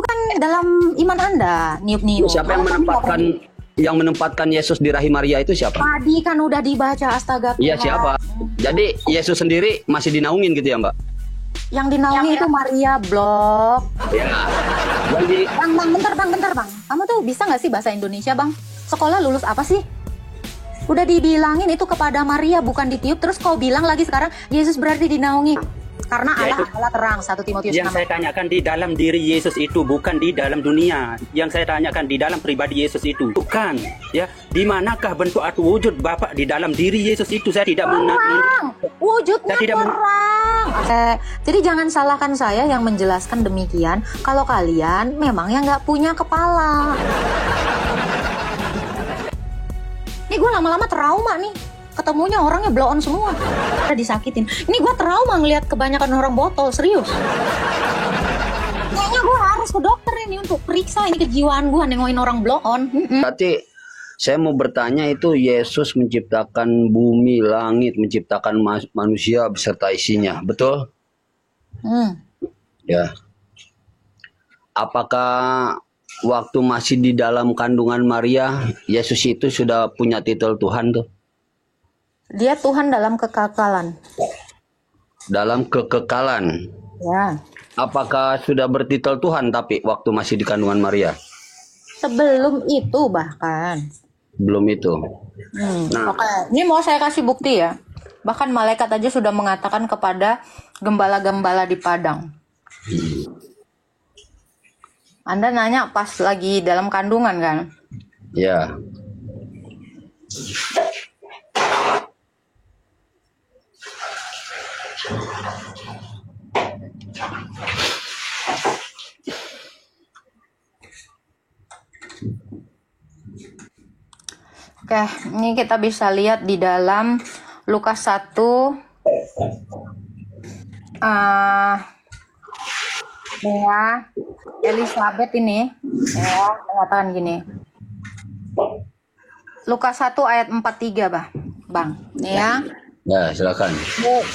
kan dalam iman Anda, niup-niup. Siapa yang menempatkan Yesus di rahim Maria itu siapa? Tadi kan udah dibaca, astaga. Iya, siapa? Jadi Yesus sendiri masih dinaungin gitu ya, Mbak? Yang dinaungi itu Maria, blok. Ya. Bang, bentar bang. Kamu tuh bisa nggak sih bahasa Indonesia, bang? Sekolah lulus apa sih? Udah dibilangin itu kepada Maria, bukan ditiup. Terus kau bilang lagi sekarang Yesus berarti dinaungi. Karena Allah adalah terang, 1 Timotius 6. Yang saya tanyakan di dalam diri Yesus itu, bukan di dalam dunia. Yang saya tanyakan di dalam pribadi Yesus itu, bukan. Ya, di manakah bentuk atau wujud Bapa di dalam diri Yesus itu? Saya tidak Kurang, wujudnya kurang. Jadi jangan salahkan saya yang menjelaskan demikian. Kalau kalian memangnya nggak punya kepala. Ini gue lama-lama trauma nih. Ketemunya orangnya blow on semua. Udah disakitin. Ini gue trauma ngelihat kebanyakan orang botol, serius. Kayaknya gue harus ke dokter ini untuk periksa ini kejiwaan gue nengokin orang blow on. Berarti saya mau bertanya, itu Yesus menciptakan bumi, langit, menciptakan manusia beserta isinya, betul? Ya. Apakah waktu masih di dalam kandungan Maria, Yesus itu sudah punya titel Tuhan tuh? Dia Tuhan dalam kekekalan. Dalam kekekalan. Ya. Apakah sudah bertitel Tuhan tapi waktu masih di kandungan Maria? Sebelum itu bahkan. Belum itu. Nah, Oke. Ini mau saya kasih bukti ya. Bahkan malaikat aja sudah mengatakan kepada gembala-gembala di padang. Anda nanya pas lagi dalam kandungan kan? ya. Oke, ini kita bisa lihat di dalam Lukas 1 ya, Elizabeth ini ya mengatakan gini. Lukas 1 ayat 43, Bang. Ya. Ya, silakan.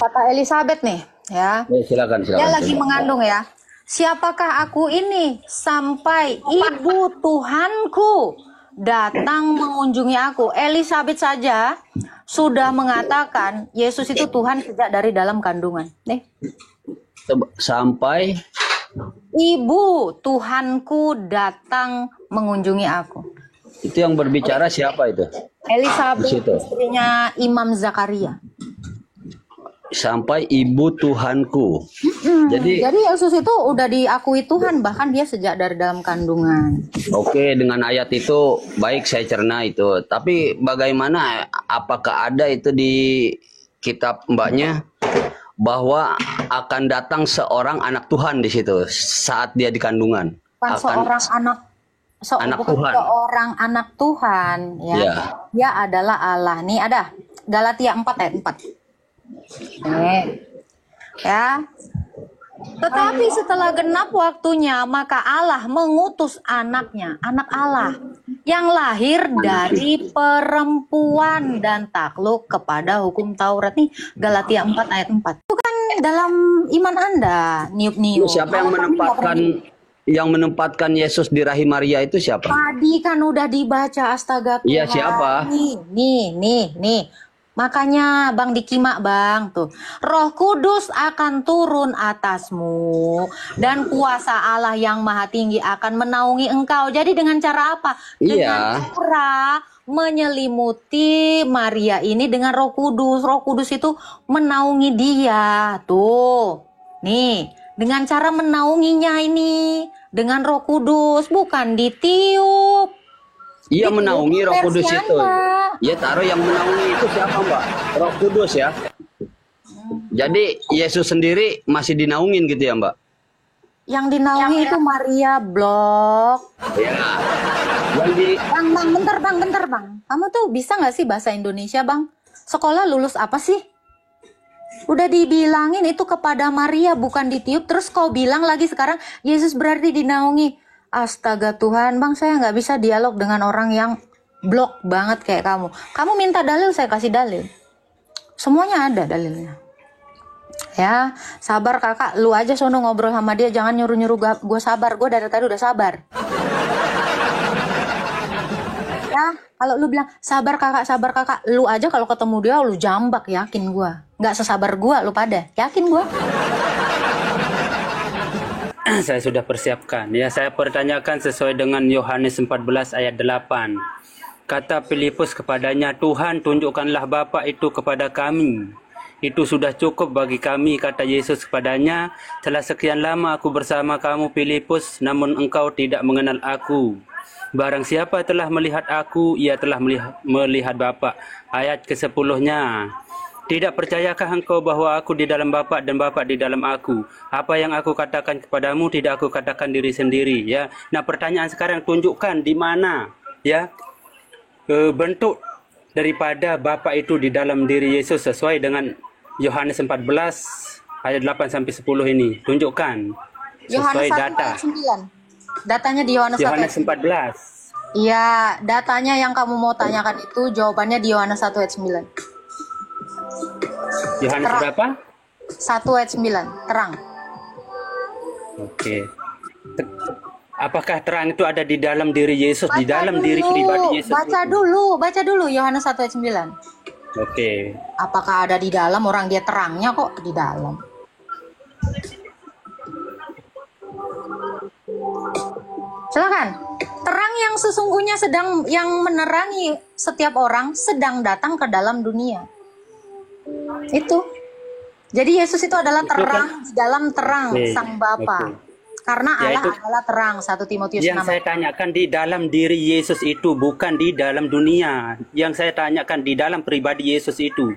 Kata Elizabeth nih, ya. Ya, silakan. Dia lagi mengandung ya. Siapakah aku ini sampai ibu Tuhanku datang mengunjungi aku? Elizabeth saja sudah mengatakan Yesus itu Tuhan sejak dari dalam kandungan. Nih. Sampai Ibu Tuhanku datang mengunjungi aku. itu yang berbicara siapa itu? Elizabeth, istrinya Imam Zakaria. Sampai ibu Tuhanku. Jadi Yesus itu udah diakui Tuhan, bahkan dia sejak dari dalam kandungan. Oke, dengan ayat itu baik, saya cerna itu. Tapi bagaimana, apakah ada itu di kitab mbaknya bahwa akan datang seorang anak Tuhan di situ saat dia di kandungan? Seorang anak Tuhan ya. Ya. Dia adalah Allah. Nih ada Galatia 4 ayat 4. Ya. Tetapi setelah genap waktunya, maka Allah mengutus anaknya, anak Allah, yang lahir dari perempuan dan takluk kepada hukum Taurat. Nih Galatia 4 ayat 4. Itu kan dalam iman Anda, niup-niup. Siapa yang menempatkan Yesus di rahim Maria itu siapa? Tadi kan udah dibaca, astaga. Iya, siapa? Nih. Makanya Bang dikimak Bang tuh. Roh Kudus akan turun atasmu dan kuasa Allah yang maha tinggi akan menaungi engkau. Jadi dengan cara apa? Dengan cara menyelimuti Maria ini dengan Roh Kudus. Roh Kudus itu menaungi dia. Tuh. Nih, dengan cara menaunginya ini dengan Roh Kudus, bukan ditiup. Iya, menaungi Roh Kudus itu. Ya, taruh yang menaungi itu siapa, Mbak? Roh Kudus ya. Jadi Yesus sendiri masih dinaungin gitu ya, Mbak? Yang dinaungi itu Maria, blok. Ya. Bang, bentar, Bang. Kamu tuh bisa nggak sih bahasa Indonesia, Bang? Sekolah lulus apa sih? Udah dibilangin itu kepada Maria, bukan ditiup. Terus kau bilang lagi sekarang Yesus berarti dinaungi. Astaga Tuhan, Bang, saya nggak bisa dialog dengan orang yang blok banget kayak kamu. Kamu minta dalil, saya kasih dalil. Semuanya ada dalilnya. Ya, sabar kakak. Lu aja sono ngobrol sama dia, jangan nyuruh-nyuruh gue sabar. Gue dari tadi udah sabar. Ya, kalau lu bilang sabar kakak, lu aja kalau ketemu dia lu jambak, yakin gue. Nggak sesabar gue, lu pada, yakin gue. Saya sudah persiapkan. Ya, saya pertanyakan sesuai dengan Yohanes 14 ayat 8. Kata Filipus kepadanya, Tuhan tunjukkanlah Bapa itu kepada kami. Itu sudah cukup bagi kami, kata Yesus kepadanya. Telah sekian lama aku bersama kamu Filipus, namun engkau tidak mengenal aku. Barang siapa telah melihat aku, ia telah melihat Bapa. Ayat ke-10-nya. Tidak percayakah engkau bahwa aku di dalam Bapa dan Bapa di dalam aku? Apa yang aku katakan kepadamu tidak aku katakan diri sendiri, ya. Nah, pertanyaan sekarang, tunjukkan di mana, ya, bentuk daripada Bapa itu di dalam diri Yesus sesuai dengan Yohanes 14 ayat 8 sampai 10 ini. Tunjukkan sesuai Yohanes 1 data. ayat 9. Datanya di Yohanes 1 Yohanes ayat 14. Iya, datanya yang kamu mau tanyakan itu jawabannya di Yohanes 1 ayat 9. Yohanes Terang. berapa? 1 ayat 9, terang. Oke. Apakah terang itu ada di dalam diri Yesus, di dalam diri pribadi Yesus? Baca dulu Yohanes 1 ayat 9. Oke. Apakah ada di dalam, orang dia terangnya kok di dalam. Silakan. Terang yang sesungguhnya yang menerangi setiap orang sedang datang ke dalam dunia. Itu. Jadi Yesus itu adalah terang di dalam terang Sang Bapa. Karena Allah adalah terang, 1 Timotius 6. Yang saya tanyakan di dalam diri Yesus itu, bukan di dalam dunia. Yang saya tanyakan di dalam pribadi Yesus itu.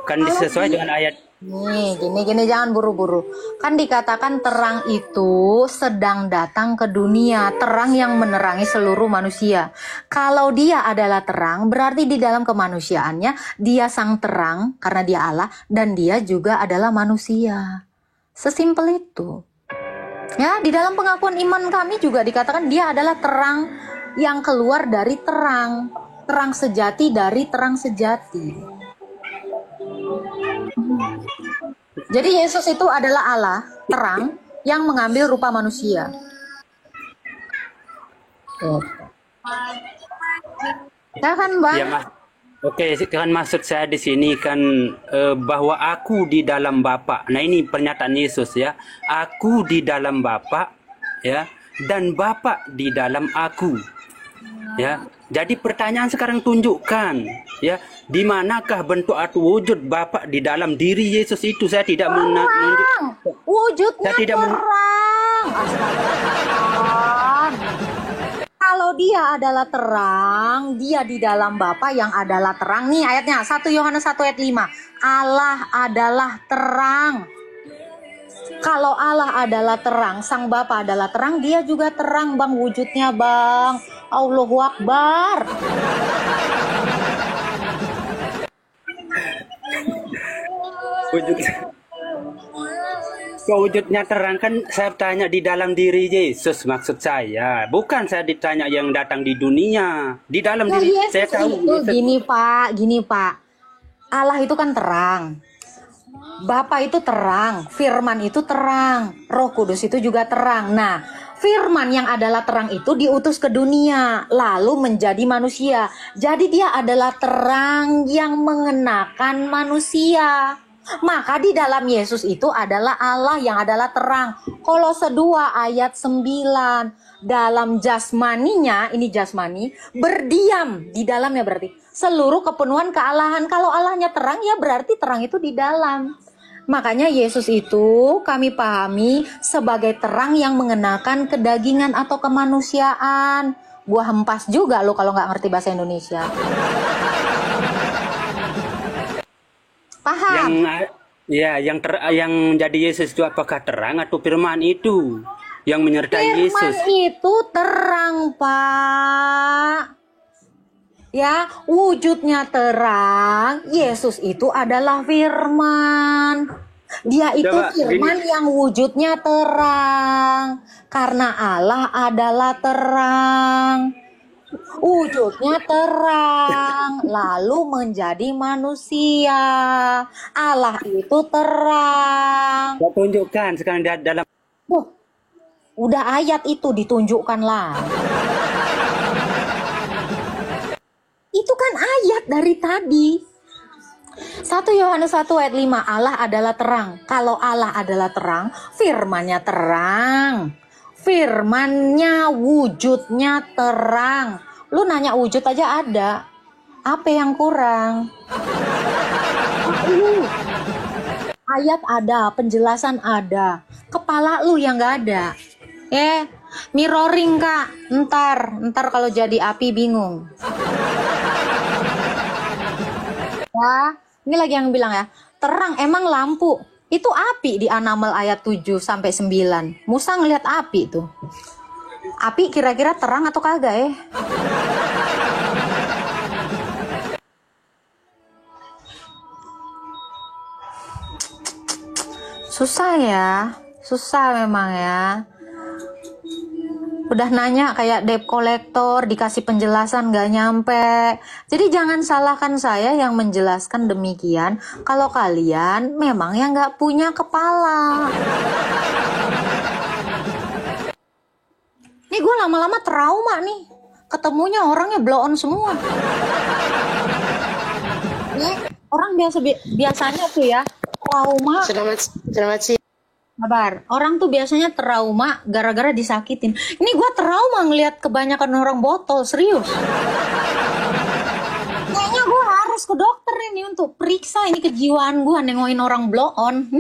Kan sesuai dengan ayat. Nih, gini jangan buru-buru. Kan dikatakan terang itu sedang datang ke dunia, terang yang menerangi seluruh manusia. Kalau dia adalah terang, berarti di dalam kemanusiaannya dia sang terang karena dia Allah dan dia juga adalah manusia. Sesimpel itu. Ya, di dalam pengakuan iman kami juga dikatakan dia adalah terang yang keluar dari terang, terang sejati dari terang sejati. Jadi Yesus itu adalah Allah, terang, yang mengambil rupa manusia. Ya kan, Bang? Ya, Oke, kan maksud saya di sini kan bahwa aku di dalam Bapa. Nah, ini pernyataan Yesus, ya. Aku di dalam Bapa, ya, dan Bapa di dalam aku. Ya. Jadi pertanyaan sekarang, tunjukkan, ya, di manakah bentuk atau wujud Bapa di dalam diri Yesus itu? Saya tidak menunjuk. Wujudnya Saya tidak terang. Kalau dia adalah terang, dia di dalam Bapa yang adalah terang. Nih ayatnya 1 Yohanes 1 ayat 5. Allah adalah terang. Kalau Allah adalah terang, Sang Bapa adalah terang, dia juga terang, Bang, wujudnya, Bang. Allahu Akbar. Wujudnya terang kan saya tanya di dalam diri Yesus, maksud saya. Bukan saya ditanya yang datang di dunia. Di dalam Nah, diri Yesus saya tahu. itu gini Pak. Allah itu kan terang. Bapa itu terang, Firman itu terang, Roh Kudus itu juga terang. Nah, Firman yang adalah terang itu diutus ke dunia, lalu menjadi manusia. Jadi dia adalah terang yang mengenakan manusia. Maka di dalam Yesus itu adalah Allah yang adalah terang. Kolose 2 ayat 9. Dalam jasmaninya, ini jasmani, berdiam di dalamnya berarti seluruh kepenuhan kealahan. Kalau Allahnya terang, ya berarti terang itu di dalam. Makanya Yesus itu kami pahami sebagai terang yang mengenakan kedagingan atau kemanusiaan. Buah hempas juga lo kalau nggak ngerti bahasa Indonesia. Paham? Yang jadi Yesus itu apakah terang atau firman itu yang menyertai Yesus? Firman itu terang, Pak. Ya, wujudnya terang. Yesus itu adalah firman. Dia itu firman yang wujudnya terang. Karena Allah adalah terang. Wujudnya terang, lalu menjadi manusia. Allah itu terang. Saya tunjukkan sekarang dalam Wah, udah ayat itu ditunjukkan lah. Itu kan ayat dari tadi. 1 Yohanes 1 ayat 5, Allah adalah terang. Kalau Allah adalah terang, firman-Nya terang. Firman-Nya wujudnya terang. Lu nanya wujud aja ada. Apa yang kurang? Ayat ada, penjelasan ada. Kepala lu yang gak ada. Mirroring Kak. Ntar kalau jadi api bingung. Ya, ini lagi yang bilang ya, terang emang lampu. Itu api di An-Naml ayat 7 sampai 9. Musa ngelihat api tuh. Api kira-kira terang atau kagak ya? Susah ya. Susah memang ya. Udah nanya kayak debt collector, dikasih penjelasan gak nyampe. Jadi jangan salahkan saya yang menjelaskan demikian kalau kalian memang yang gak punya kepala. Nih gue lama-lama trauma nih. Ketemunya orangnya blow on semua. Nih, orang biasanya tuh ya trauma. Selamat siang. Sabar, orang tuh biasanya trauma gara-gara disakitin. Ini gue trauma ngelihat kebanyakan orang botol, serius. Kayaknya gue harus ke dokter ini untuk periksa ini kejiwaan gue nengokin orang blow on.